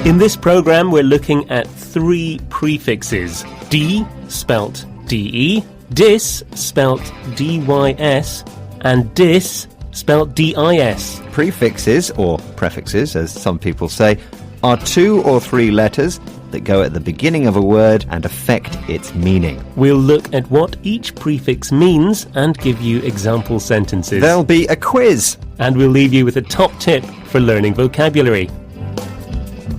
In this program, we're looking at 3 prefixes. D, spelt D-E, dis, spelt D-Y-S, and dis, spelt D-I-S. Prefixes, or prefixes as some people say, are 2 or 3 letters that go at the beginning of a word and affect its meaning. We'll look at what each prefix means and give you example sentences. There'll be a quiz. And we'll leave you with a top tip for learning vocabulary.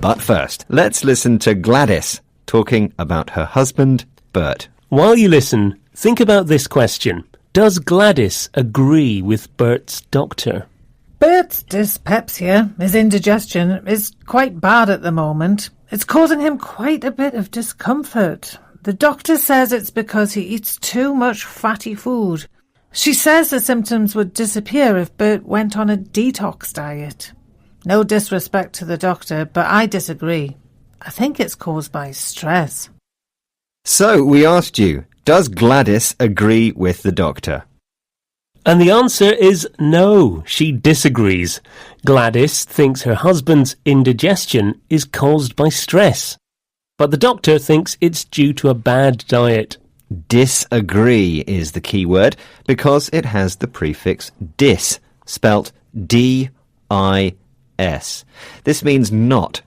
But first, let's listen to Gladys talking about her husband, Bert. While you listen, think about this question. Does Gladys agree with Bert's doctor? Bert's dyspepsia, his indigestion, is quite bad at the moment. It's causing him quite a bit of discomfort. The doctor says it's because he eats too much fatty food. She says the symptoms would disappear if Bert went on a detox diet. No disrespect to the doctor, but I disagree. I think it's caused by stress. So we asked you, does Gladys agree with the doctor? And the answer is no, she disagrees. Gladys thinks her husband's indigestion is caused by stress. But the doctor thinks it's due to a bad diet. Disagree is the key word because it has the prefix dis, spelt D-I-S. This means not.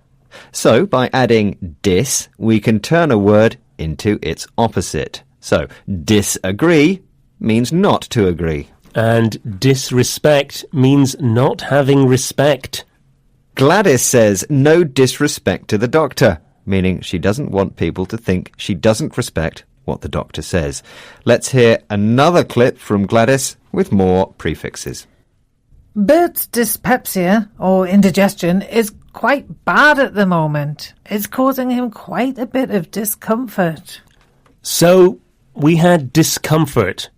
So by adding dis, we can turn a word into its opposite. So disagree means not to agree. And disrespect means not having respect. Gladys says no disrespect to the doctor, meaning she doesn't want people to think she doesn't respect what the doctor says. Let's hear another clip from Gladys with more prefixes. Bert's dyspepsia, or indigestion, is quite bad at the moment. It's causing him quite a bit of discomfort. So we had discomfort.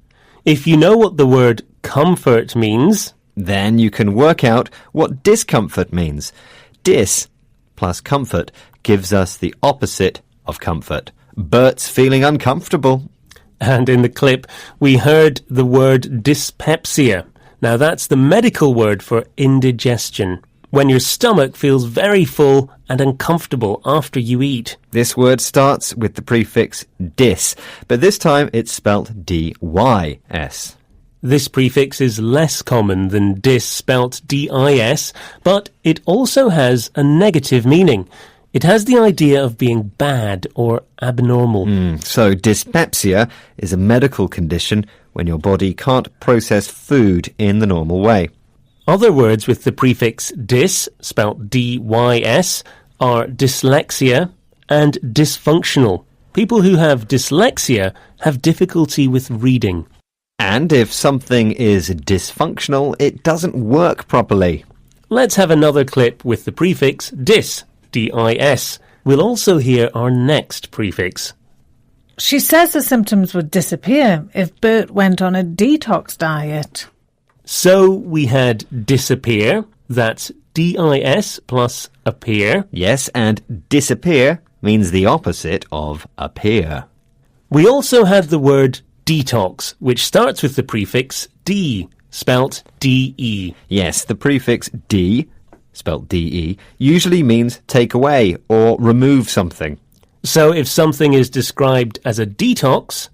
If you know what the word comfort means, then you can work out what discomfort means. Dis plus comfort gives us the opposite of comfort. Bert's feeling uncomfortable. And in the clip, we heard the word dyspepsia. Now that's the medical word for indigestion, when your stomach feels very full and uncomfortable after you eat. This word starts with the prefix dis, but this time it's spelt D-Y-S. This prefix is less common than dis, spelt D-I-S, but it also has a negative meaning. It has the idea of being bad or abnormal. So dyspepsia is a medical condition when your body can't process food in the normal way. Other words with the prefix dis, spelt D-Y-S, are dyslexia and dysfunctional. People who have dyslexia have difficulty with reading. And if something is dysfunctional, it doesn't work properly. Let's have another clip with the prefix dis, D-I-S. We'll also hear our next prefix. She says the symptoms would disappear if Bert went on a detox diet. So we had disappear, that's D-I-S plus appear. Yes, and disappear means the opposite of appear. We also had the word detox, which starts with the prefix D, spelt D-E. Yes, the prefix D, spelt D-E, usually means take away or remove something. So if something is described as a detox,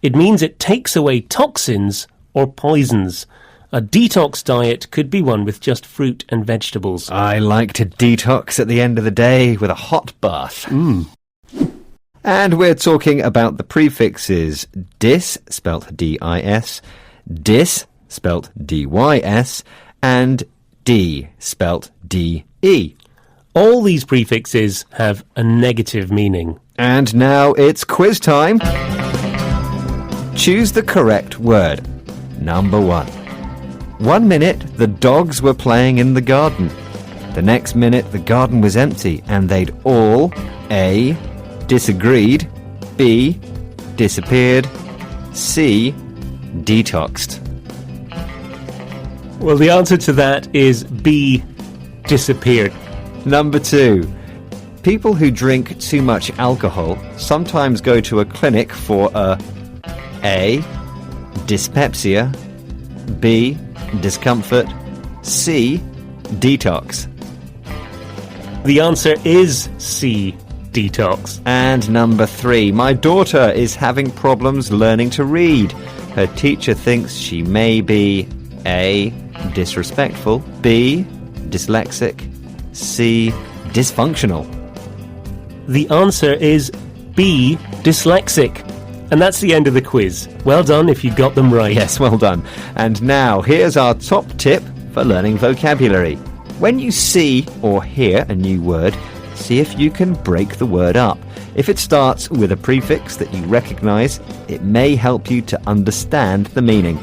it means it takes away toxins or poisons. A detox diet could be one with just fruit and vegetables. I like to detox at the end of the day with a hot bath. And we're talking about the prefixes dis, spelt D-I-S, dis, spelt D-Y-S, and D, spelt D-E. All these prefixes have a negative meaning. And now it's quiz time. Choose the correct word. Number 1. 1 minute, the dogs were playing in the garden. The next minute, the garden was empty and they'd all A. disagreed, B. disappeared, C. detoxed. Well, the answer to that is B. disappeared. Number 2. People who drink too much alcohol sometimes go to a clinic for A. dyspepsia, B. discomfort, C. detox. The answer is C, detox. And number 3, my daughter is having problems learning to read. Her teacher thinks she may be A, disrespectful, B, dyslexic, C, dysfunctional. The answer is B, dyslexic. And that's the end of the quiz. Well done if you got them right. Yes, well done. And now, here's our top tip for learning vocabulary. When you see or hear a new word, see if you can break the word up. If it starts with a prefix that you recognise, it may help you to understand the meaning.